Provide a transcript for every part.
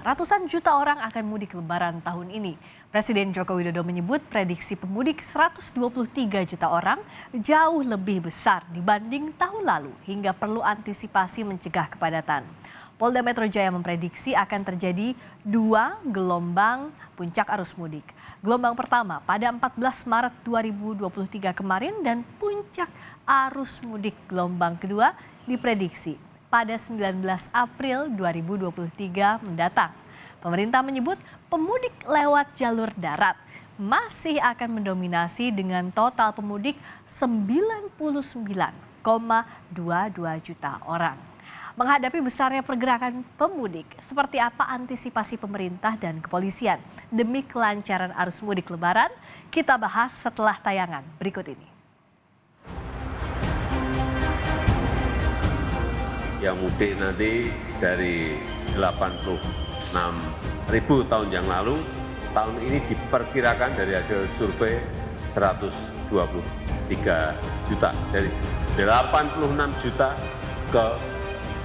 ratusan juta orang akan mudik lebaran tahun ini. Presiden Joko Widodo menyebut prediksi pemudik 123 juta orang jauh lebih besar dibanding tahun lalu hingga perlu antisipasi mencegah kepadatan. Polda Metro Jaya memprediksi akan terjadi 2 gelombang puncak arus mudik. Gelombang pertama pada 14 Maret 2023 kemarin dan puncak arus mudik gelombang kedua diprediksi pada 19 April 2023 mendatang. Pemerintah menyebut pemudik lewat jalur darat masih akan mendominasi dengan total pemudik 99,22 juta orang. Menghadapi besarnya pergerakan pemudik, seperti apa antisipasi pemerintah dan kepolisian demi kelancaran arus mudik lebaran? Kita bahas setelah tayangan berikut ini. Yang mudik nanti dari 86.000 tahun yang lalu, tahun ini diperkirakan dari hasil survei 123 juta. Dari 86 juta ke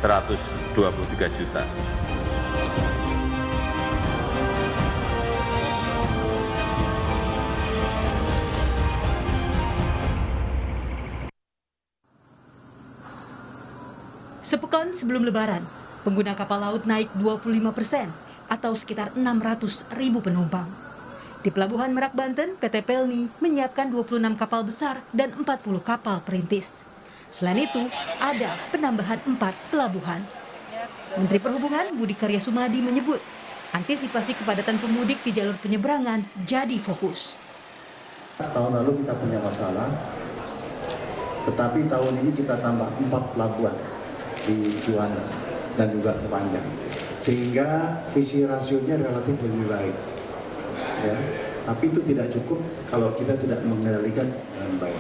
123 juta. Sepekan sebelum Lebaran, pengguna kapal laut naik 25% atau sekitar 600.000 penumpang. Di Pelabuhan Merak, Banten, PT Pelni menyiapkan 26 kapal besar dan 40 kapal perintis. Selain itu, ada penambahan 4 pelabuhan. Menteri Perhubungan Budi Karya Sumadi menyebut, antisipasi kepadatan pemudik di jalur penyeberangan jadi fokus. Tahun lalu kita punya masalah, tetapi tahun ini kita tambah 4 pelabuhan di Juanda dan juga Sepanjang, sehingga visi rasionya relatif lebih baik. Ya, tapi itu tidak cukup kalau kita tidak mengendalikan dengan baik.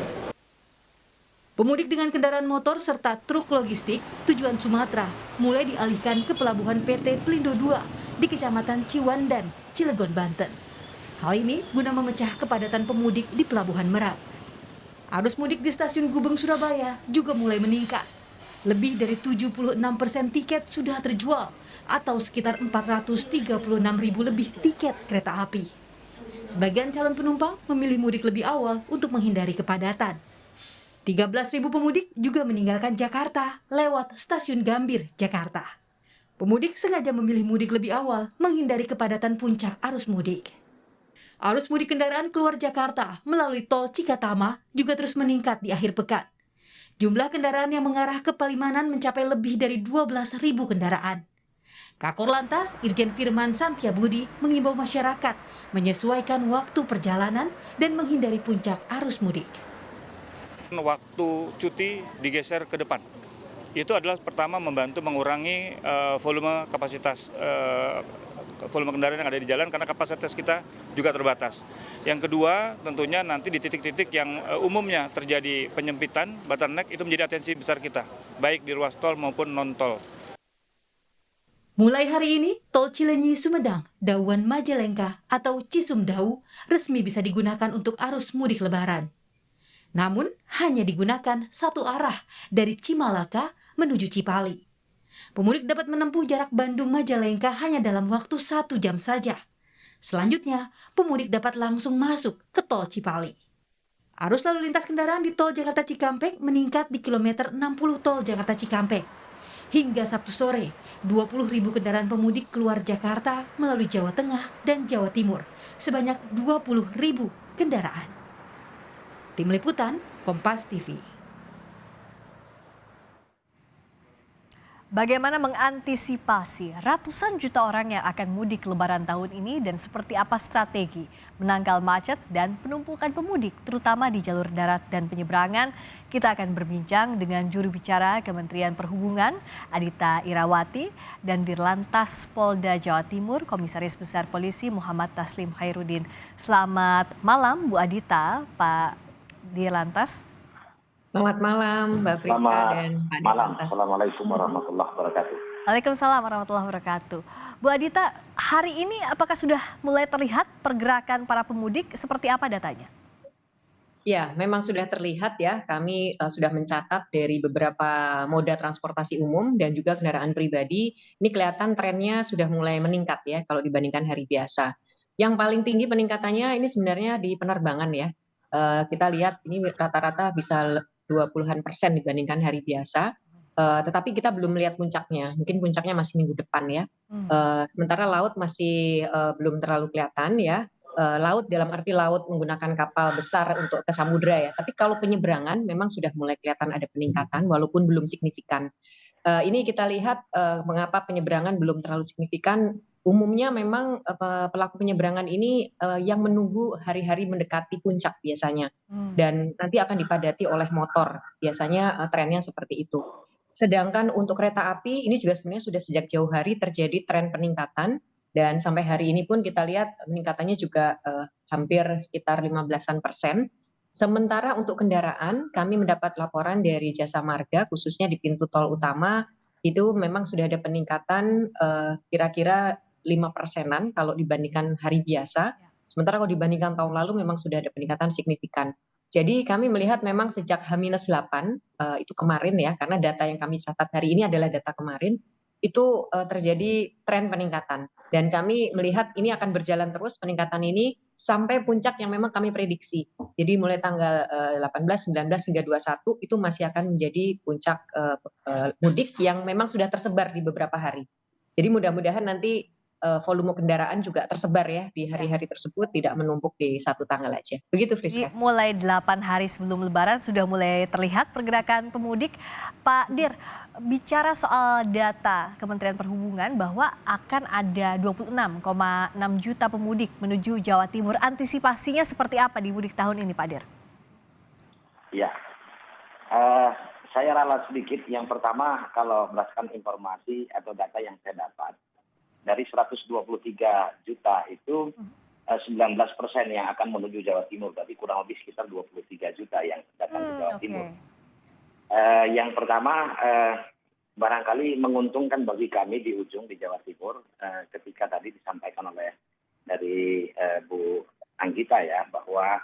Pemudik dengan kendaraan motor serta truk logistik tujuan Sumatera mulai dialihkan ke pelabuhan PT Pelindo II di Kecamatan Ciwandan, Cilegon, Banten. Hal ini guna memecah kepadatan pemudik di Pelabuhan Merak. Arus mudik di Stasiun Gubeng, Surabaya juga mulai meningkat. Lebih dari 76% tiket sudah terjual atau sekitar 436.000 lebih tiket kereta api. Sebagian calon penumpang memilih mudik lebih awal untuk menghindari kepadatan. 13.000 pemudik juga meninggalkan Jakarta lewat Stasiun Gambir, Jakarta. Pemudik sengaja memilih mudik lebih awal menghindari kepadatan puncak arus mudik. Arus mudik kendaraan keluar Jakarta melalui tol Cikatama juga terus meningkat di akhir pekan. Jumlah kendaraan yang mengarah ke Palimanan mencapai lebih dari 12.000 kendaraan. Kakor Lantas Irjen Firman Santiabudi mengimbau masyarakat menyesuaikan waktu perjalanan dan menghindari puncak arus mudik. Waktu cuti digeser ke depan. Itu adalah pertama membantu mengurangi volume kendaraan yang ada di jalan karena kapasitas kita juga terbatas. Yang kedua, tentunya nanti di titik-titik yang umumnya terjadi penyempitan, bottleneck itu menjadi atensi besar kita, baik di ruas tol maupun non-tol. Mulai hari ini, tol Cilenyi Sumedang, Dauan Majalengka atau Cisumdawu resmi bisa digunakan untuk arus mudik lebaran. Namun, hanya digunakan satu arah dari Cimalaka menuju Cipali. Pemudik dapat menempuh jarak Bandung-Majalengka hanya dalam waktu 1 jam saja. Selanjutnya, pemudik dapat langsung masuk ke tol Cipali. Arus lalu lintas kendaraan di tol Jakarta Cikampek meningkat di kilometer 60 tol Jakarta Cikampek. Hingga Sabtu sore, 20.000 kendaraan pemudik keluar Jakarta melalui Jawa Tengah dan Jawa Timur, sebanyak 20.000 kendaraan. Tim Liputan, Kompas TV. Bagaimana mengantisipasi ratusan juta orang yang akan mudik lebaran tahun ini dan seperti apa strategi menangkal macet dan penumpukan pemudik terutama di jalur darat dan penyeberangan? Kita akan berbincang dengan juru bicara Kementerian Perhubungan Adita Irawati dan Dirlantas Polda Jawa Timur Komisaris Besar Polisi Muhammad Taslim Khairuddin. Selamat malam Bu Adita, Pak Dirlantas. Selamat malam Mbak Friska dan Pak Dirlantas. Assalamualaikum warahmatullahi wabarakatuh. Waalaikumsalam warahmatullahi wabarakatuh. Bu Adita, hari ini apakah sudah mulai terlihat pergerakan para pemudik? Seperti apa datanya? Ya, memang sudah terlihat ya, kami sudah mencatat dari beberapa moda transportasi umum dan juga kendaraan pribadi, ini kelihatan trennya sudah mulai meningkat ya kalau dibandingkan hari biasa. Yang paling tinggi peningkatannya ini sebenarnya di penerbangan ya. Kita lihat ini rata-rata bisa 20-an persen dibandingkan hari biasa, tetapi kita belum melihat puncaknya, mungkin puncaknya masih minggu depan ya. Sementara laut masih belum terlalu kelihatan ya. Laut dalam arti laut menggunakan kapal besar untuk ke samudra ya. Tapi kalau penyeberangan memang sudah mulai kelihatan ada peningkatan walaupun belum signifikan. Ini kita lihat mengapa penyeberangan belum terlalu signifikan. Umumnya memang pelaku penyeberangan ini yang menunggu hari-hari mendekati puncak biasanya. Dan nanti akan dipadati oleh motor. Biasanya trennya seperti itu. Sedangkan untuk kereta api ini juga sebenarnya sudah sejak jauh hari terjadi tren peningkatan. Dan sampai hari ini pun kita lihat peningkatannya juga hampir sekitar 15-an persen. Sementara untuk kendaraan, kami mendapat laporan dari Jasa Marga, khususnya di pintu tol utama, itu memang sudah ada peningkatan kira-kira 5 persenan kalau dibandingkan hari biasa. Sementara kalau dibandingkan tahun lalu memang sudah ada peningkatan signifikan. Jadi kami melihat memang sejak H-8, itu kemarin ya, karena data yang kami catat hari ini adalah data kemarin, itu terjadi tren peningkatan. Dan kami melihat ini akan berjalan terus peningkatan ini sampai puncak yang memang kami prediksi. Jadi mulai tanggal 18, 19 hingga 21 itu masih akan menjadi puncak mudik yang memang sudah tersebar di beberapa hari. Jadi mudah-mudahan nanti volume kendaraan juga tersebar ya di hari-hari tersebut, tidak menumpuk di satu tanggal aja. Begitu Jadi Friska. mulai 8 hari sebelum Lebaran sudah mulai terlihat pergerakan pemudik. Pak Dir, bicara soal data Kementerian Perhubungan bahwa akan ada 26,6 juta pemudik menuju Jawa Timur. Antisipasinya seperti apa di mudik tahun ini, Pak Dir? Ya, saya ralat sedikit. Yang pertama, kalau berdasarkan informasi atau data yang saya dapat, dari 123 juta itu 19% yang akan menuju Jawa Timur, berarti kurang lebih sekitar 23 juta yang datang ke Jawa Timur. Yang pertama, barangkali menguntungkan bagi kami di ujung di Jawa Timur, ketika tadi disampaikan oleh dari Bu Anggita ya, bahwa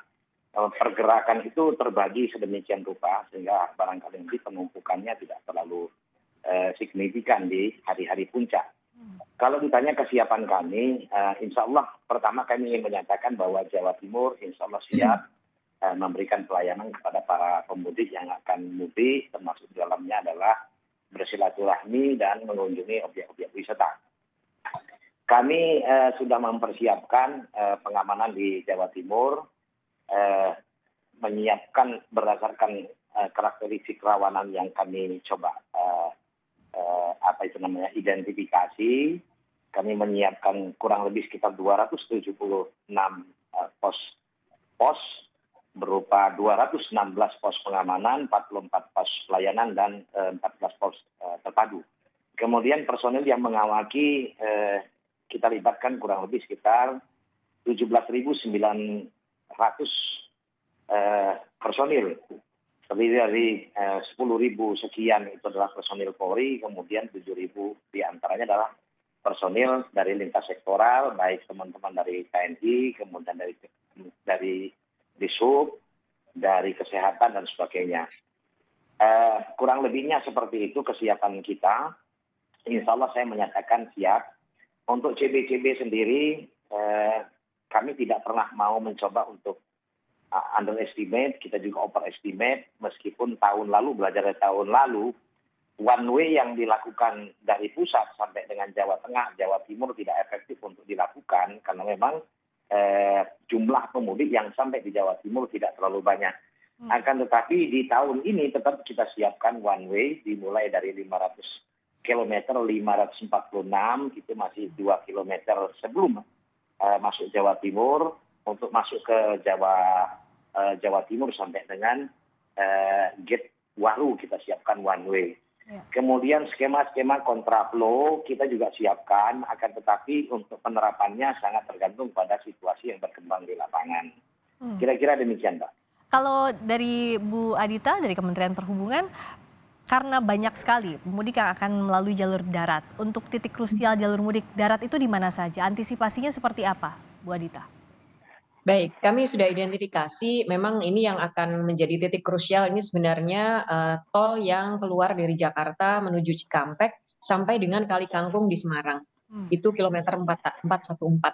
pergerakan itu terbagi sedemikian rupa sehingga barangkali nanti penumpukannya tidak terlalu signifikan di hari-hari puncak. Kalau ditanya kesiapan kami, insya Allah pertama kami ingin menyatakan bahwa Jawa Timur insya Allah siap memberikan pelayanan kepada para pemudik yang akan mudik, termasuk di dalamnya adalah bersilaturahmi dan mengunjungi objek-objek wisata. Kami sudah mempersiapkan pengamanan di Jawa Timur, menyiapkan berdasarkan karakteristik rawanan yang kami coba identifikasi. Kami menyiapkan kurang lebih sekitar 276 pos berupa 216 pos pengamanan, 44 pos pelayanan, dan 14 pos terpadu. Kemudian personil yang mengawaki kita libatkan kurang lebih sekitar 17.900 personil. Terdiri dari 10.000 sekian itu adalah personil Polri, kemudian 7.000 diantaranya adalah personil dari lintas sektoral, baik teman-teman dari TNI, kemudian dari Dishub, dari kesehatan dan sebagainya. Kurang lebihnya seperti itu kesiapan kita. Insya Allah saya menyatakan siap. Untuk CB-CB sendiri, kami tidak pernah mau mencoba untuk underestimate, kita juga overestimate, meskipun tahun lalu, belajar dari tahun lalu, one way yang dilakukan dari pusat sampai dengan Jawa Tengah, Jawa Timur tidak efektif untuk dilakukan, karena memang jumlah pemudik yang sampai di Jawa Timur tidak terlalu banyak. Akan tetapi di tahun ini tetap kita siapkan one way, dimulai dari 500 km, 546, itu masih 2 km sebelum masuk Jawa Timur, untuk masuk ke Jawa Timur sampai dengan gate Waru kita siapkan one way. Ya. Kemudian skema-skema kontraflow kita juga siapkan, akan tetapi untuk penerapannya sangat tergantung pada situasi yang berkembang di lapangan. Kira-kira demikian, Mbak. Kalau dari Bu Adita dari Kementerian Perhubungan, karena banyak sekali pemudik yang akan melalui jalur darat, untuk titik krusial jalur mudik darat itu di mana saja? Antisipasinya seperti apa, Bu Adita? Baik, kami sudah identifikasi memang ini yang akan menjadi titik krusial ini sebenarnya tol yang keluar dari Jakarta menuju Cikampek sampai dengan Kali Kangkung di Semarang. Hmm, Itu kilometer 414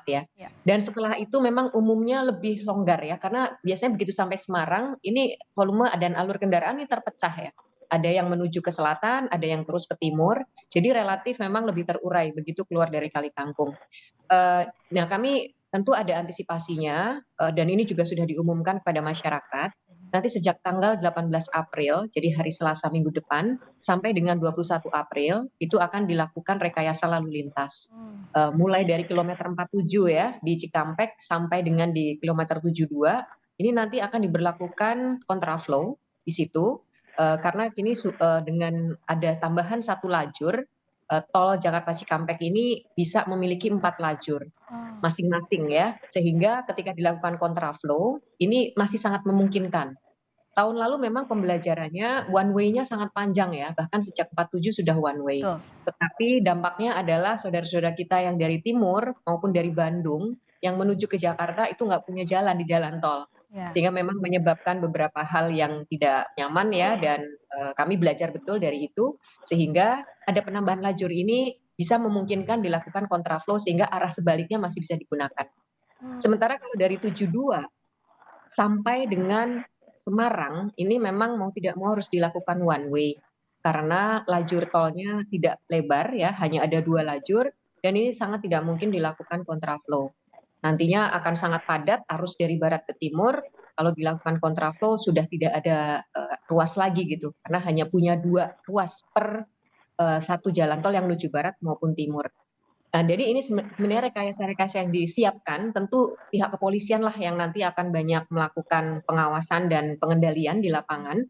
ya. ya. Dan setelah itu memang umumnya lebih longgar ya, karena biasanya begitu sampai Semarang, ini volume dan alur kendaraan ini terpecah ya. Ada yang menuju ke selatan, ada yang terus ke timur, jadi relatif memang lebih terurai begitu keluar dari Kali Kangkung. Nah, kami tentu ada antisipasinya, dan ini juga sudah diumumkan kepada masyarakat. Nanti sejak tanggal 18 April, jadi hari Selasa minggu depan, sampai dengan 21 April, itu akan dilakukan rekayasa lalu lintas. Hmm. Mulai dari kilometer 47 ya, di Cikampek, sampai dengan di kilometer 72, ini nanti akan diberlakukan kontraflow di situ, karena kini dengan ada tambahan satu lajur, tol Jakarta Cikampek ini bisa memiliki 4 lajur Oh, masing-masing ya, sehingga ketika dilakukan kontraflow, ini masih sangat memungkinkan. Tahun lalu memang pembelajarannya one way-nya sangat panjang ya, bahkan sejak 47 sudah one way. betul. Tetapi dampaknya adalah saudara-saudara kita yang dari timur maupun dari Bandung yang menuju ke Jakarta itu nggak punya jalan di jalan tol. Ya. Sehingga memang menyebabkan beberapa hal yang tidak nyaman ya, dan kami belajar betul dari itu, sehingga ada penambahan lajur ini bisa memungkinkan dilakukan kontraflow sehingga arah sebaliknya masih bisa digunakan. Hmm. Sementara kalau dari 72 sampai dengan Semarang, ini memang mau tidak mau harus dilakukan one way, karena lajur tolnya tidak lebar ya, hanya ada 2 lajur, dan ini sangat tidak mungkin dilakukan kontraflow. Nantinya akan sangat padat arus dari barat ke timur, kalau dilakukan kontraflow sudah tidak ada, ruas lagi gitu, karena hanya punya 2 ruas per, 1 jalan tol yang menuju barat maupun timur. Nah, jadi ini sebenarnya rekayasa-rekayasa yang disiapkan, tentu pihak kepolisian lah yang nanti akan banyak melakukan pengawasan dan pengendalian di lapangan,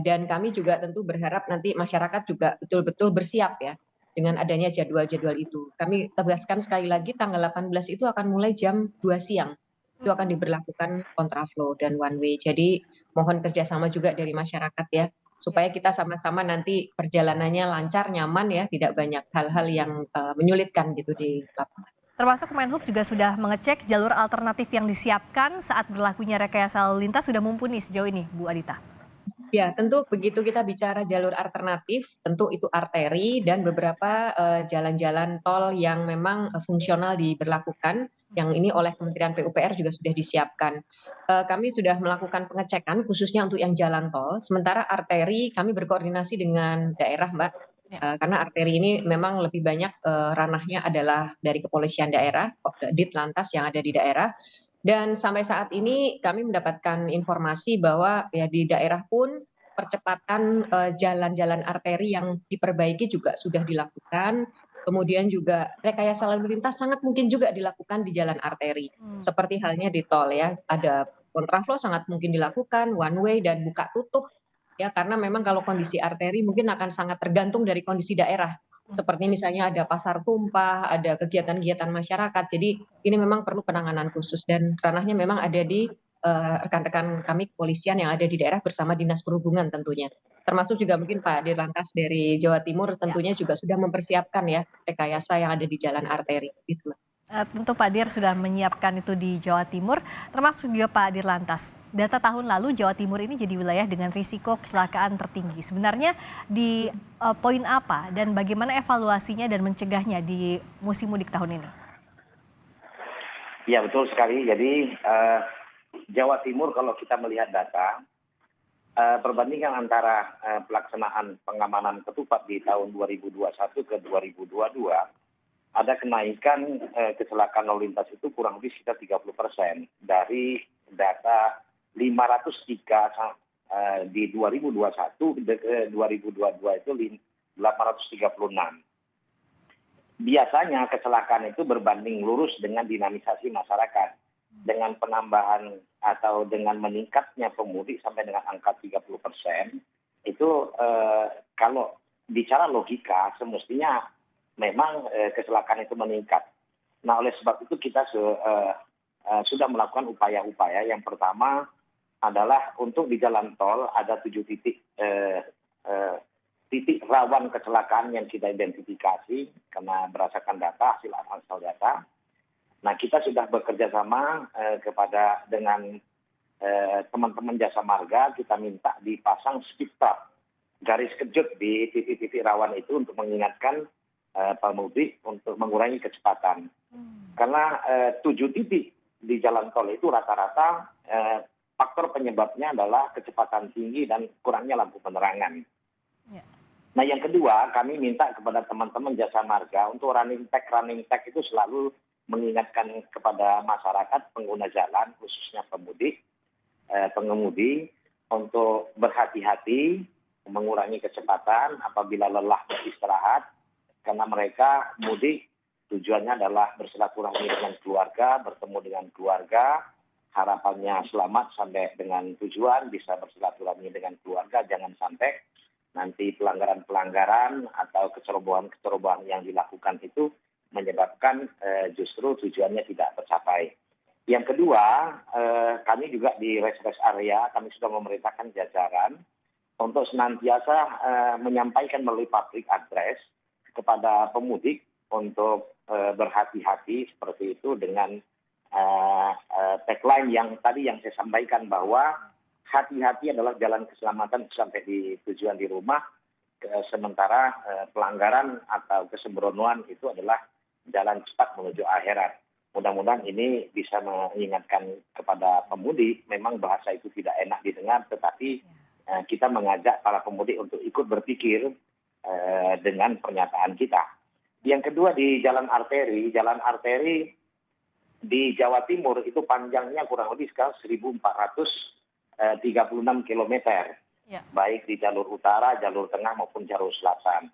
dan kami juga tentu berharap nanti masyarakat juga betul-betul bersiap ya, dengan adanya jadwal-jadwal itu. Kami tegaskan sekali lagi tanggal 18 itu akan mulai jam 2 siang, itu akan diberlakukan kontraflow dan one way. Jadi mohon kerjasama juga dari masyarakat ya, Ya. supaya kita sama-sama nanti perjalanannya lancar, nyaman ya, tidak banyak hal-hal yang, menyulitkan gitu di lapangan. Termasuk Kemenhub juga sudah mengecek jalur alternatif yang disiapkan saat berlakunya rekayasa lalu lintas sudah mumpuni sejauh ini, Bu Adita. Ya, tentu begitu kita bicara jalur alternatif, tentu itu arteri dan beberapa, jalan-jalan tol yang memang, fungsional diberlakukan, yang ini oleh Kementerian PUPR juga sudah disiapkan. Kami sudah melakukan pengecekan khususnya untuk yang jalan tol, sementara arteri kami berkoordinasi dengan daerah, Mbak, Ya. karena arteri ini memang lebih banyak, ranahnya adalah dari kepolisian daerah, Ditlantas yang ada di daerah, dan sampai saat ini kami mendapatkan informasi bahwa ya di daerah pun percepatan, jalan-jalan arteri yang diperbaiki juga sudah dilakukan, kemudian juga rekayasa lalu lintas sangat mungkin juga dilakukan di jalan arteri. Hmm. Seperti halnya di tol ya, ada kontraflow sangat mungkin dilakukan, one way dan buka tutup, ya karena memang kalau kondisi arteri mungkin akan sangat tergantung dari kondisi daerah. Seperti misalnya ada pasar tumpah, ada kegiatan-kegiatan masyarakat, jadi ini memang perlu penanganan khusus dan ranahnya memang ada di, rekan-rekan kami kepolisian yang ada di daerah bersama Dinas Perhubungan tentunya. Termasuk juga mungkin Pak Dirlantas dari Jawa Timur Ya. tentunya juga sudah mempersiapkan ya rekayasa yang ada di jalan arteri, gitu. Tentu Pak Dir sudah menyiapkan itu di Jawa Timur, termasuk juga Pak Dirlantas. Data tahun lalu Jawa Timur ini jadi wilayah dengan risiko kecelakaan tertinggi. Sebenarnya di poin apa dan bagaimana evaluasinya dan mencegahnya di musim mudik tahun ini? Ya betul sekali. Jadi Jawa Timur kalau kita melihat data, perbandingan antara pelaksanaan pengamanan ketupat di tahun 2021 ke 2022, ada kenaikan kecelakaan lalu lintas itu kurang lebih sekitar 30% dari data 503 di 2021 ke 2022 itu 836. Biasanya kecelakaan itu berbanding lurus dengan dinamisasi masyarakat, dengan penambahan atau dengan meningkatnya pemudik sampai dengan angka 30%, itu kalau bicara logika semestinya memang kecelakaan itu meningkat. Nah, oleh sebab itu kita sudah melakukan upaya-upaya. Yang pertama adalah untuk di jalan tol ada 7 titik rawan kecelakaan yang kita identifikasi karena berdasarkan data, hasil analisa data. Nah, kita sudah bekerja sama dengan teman-teman jasa marga, kita minta dipasang speed trap, garis kejut di titik-titik rawan itu untuk mengingatkan pemudik untuk mengurangi kecepatan. Karena 7 titik di jalan tol itu rata-rata faktor penyebabnya adalah kecepatan tinggi dan kurangnya lampu penerangan. Ya. Nah, yang kedua, kami minta kepada teman-teman jasa marga untuk running tag itu selalu mengingatkan kepada masyarakat pengguna jalan, khususnya pengemudi, untuk berhati-hati, mengurangi kecepatan apabila lelah beristirahat, karena mereka mudik tujuannya adalah bersilaturahmi dengan keluarga, bertemu dengan keluarga, harapannya selamat sampai dengan tujuan, bisa bersilaturahmi dengan keluarga, jangan sampai nanti pelanggaran-pelanggaran atau kecerobohan-kecerobohan yang dilakukan itu menyebabkan justru tujuannya tidak tercapai. Yang kedua, kami juga di rest area, kami sudah memerintahkan jajaran untuk senantiasa menyampaikan melalui public address kepada pemudik untuk berhati-hati seperti itu dengan tagline yang tadi yang saya sampaikan bahwa hati-hati adalah jalan keselamatan sampai di tujuan di rumah, sementara pelanggaran atau kesembronoan itu adalah jalan cepat menuju akhirat. Mudah-mudahan ini bisa mengingatkan kepada pemudik, memang bahasa itu tidak enak didengar, tetapi kita mengajak para pemudik untuk ikut berpikir dengan pernyataan kita. Yang kedua di jalan arteri di Jawa Timur itu panjangnya kurang lebih sekarang 1.436 kilometer, baik di jalur utara, jalur tengah maupun jalur selatan.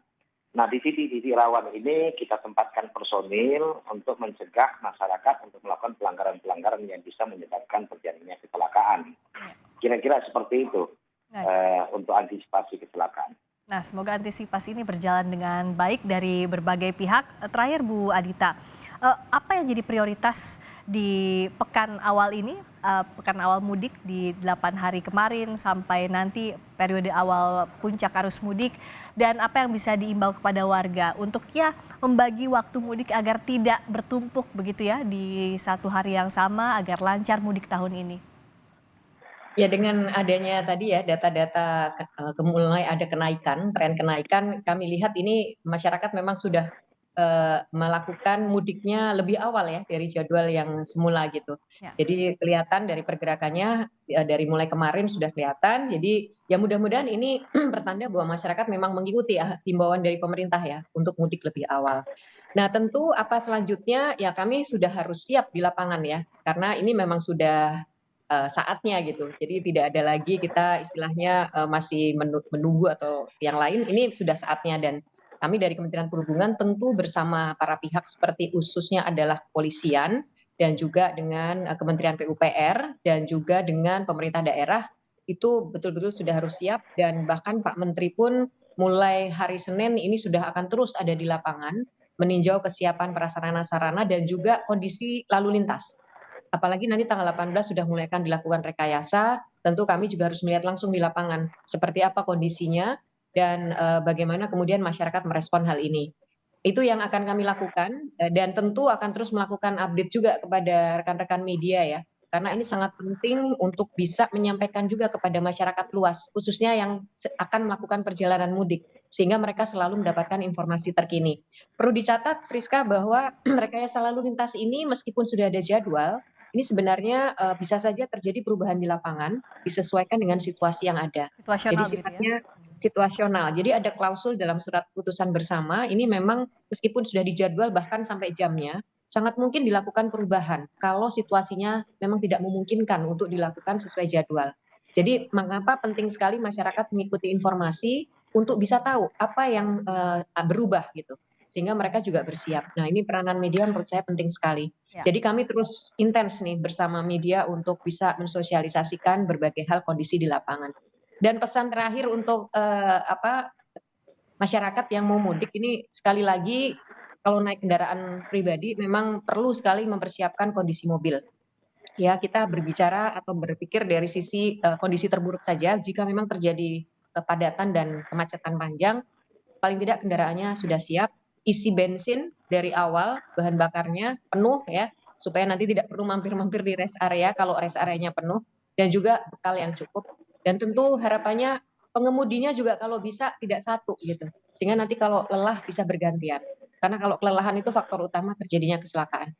Nah, di titik-titik rawan ini kita tempatkan personil untuk mencegah masyarakat untuk melakukan pelanggaran-pelanggaran yang bisa menyebabkan terjadinya kecelakaan. Kira-kira seperti itu untuk antisipasi kecelakaan. Nah, semoga antisipasi ini berjalan dengan baik dari berbagai pihak. Terakhir, Bu Adita, apa yang jadi prioritas di pekan awal ini, pekan awal mudik di 8 hari kemarin sampai nanti periode awal puncak arus mudik, dan apa yang bisa diimbau kepada warga untuk membagi waktu mudik agar tidak bertumpuk begitu ya di satu hari yang sama agar lancar mudik tahun ini? Ya, dengan adanya tadi ya data-data mulai ada tren kenaikan, kami lihat ini masyarakat memang sudah melakukan mudiknya lebih awal ya dari jadwal yang semula gitu. Ya. Jadi kelihatan dari pergerakannya dari mulai kemarin sudah kelihatan. Jadi ya mudah-mudahan ini pertanda bahwa masyarakat memang mengikuti himbauan dari pemerintah ya untuk mudik lebih awal. Nah, tentu apa selanjutnya ya kami sudah harus siap di lapangan ya, karena ini memang sudah saatnya gitu. Jadi tidak ada lagi kita istilahnya masih menunggu atau yang lain, ini sudah saatnya. Dan kami dari Kementerian Perhubungan tentu bersama para pihak seperti khususnya adalah kepolisian dan juga dengan Kementerian PUPR dan juga dengan pemerintah daerah itu betul-betul sudah harus siap, dan bahkan Pak Menteri pun mulai hari Senin ini sudah akan terus ada di lapangan meninjau kesiapan prasarana-sarana dan juga kondisi lalu lintas. Apalagi nanti tanggal 18 sudah mulai akan dilakukan rekayasa, tentu kami juga harus melihat langsung di lapangan seperti apa kondisinya dan bagaimana kemudian masyarakat merespon hal ini. Itu yang akan kami lakukan dan tentu akan terus melakukan update juga kepada rekan-rekan media ya. Karena ini sangat penting untuk bisa menyampaikan juga kepada masyarakat luas, khususnya yang akan melakukan perjalanan mudik, sehingga mereka selalu mendapatkan informasi terkini. Perlu dicatat, Friska, bahwa rekayasa lalu lintas ini meskipun sudah ada jadwal, ini sebenarnya bisa saja terjadi perubahan di lapangan, disesuaikan dengan situasi yang ada. Jadi Situasional gitu ya? sifatnya situasional. Jadi ada klausul dalam surat putusan bersama, ini memang meskipun sudah dijadwal bahkan sampai jamnya, sangat mungkin dilakukan perubahan kalau situasinya memang tidak memungkinkan untuk dilakukan sesuai jadwal. Jadi mengapa penting sekali masyarakat mengikuti informasi untuk bisa tahu apa yang berubah gitu, sehingga mereka juga bersiap. Nah, ini peranan media menurut saya penting sekali. Ya. Jadi kami terus intens nih bersama media untuk bisa mensosialisasikan berbagai hal kondisi di lapangan. Dan pesan terakhir untuk masyarakat yang mau mudik ini, sekali lagi kalau naik kendaraan pribadi memang perlu sekali mempersiapkan kondisi mobil. Ya, kita berbicara atau berpikir dari sisi kondisi terburuk saja. Jika memang terjadi kepadatan dan kemacetan panjang, paling tidak kendaraannya sudah siap, isi bensin dari awal, bahan bakarnya penuh ya, supaya nanti tidak perlu mampir-mampir di rest area kalau rest areanya penuh, dan juga bekal yang cukup. Dan tentu harapannya pengemudinya juga kalau bisa tidak satu gitu, sehingga nanti kalau lelah bisa bergantian. Karena kalau kelelahan itu faktor utama terjadinya kecelakaan.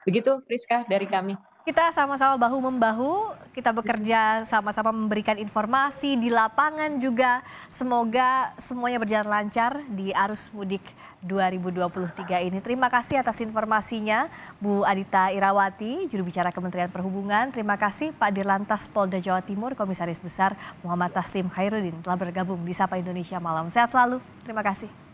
Begitu Priska dari kami. Kita sama-sama bahu-membahu, kita bekerja sama-sama memberikan informasi di lapangan juga. Semoga semuanya berjalan lancar di arus mudik 2023 ini. Terima kasih atas informasinya Bu Adita Irawati, juru bicara Kementerian Perhubungan. Terima kasih Pak Dirlantas Polda Jawa Timur, Komisaris Besar Muhammad Taslim Khairuddin telah bergabung di Sapa Indonesia Malam. Sehat selalu, terima kasih.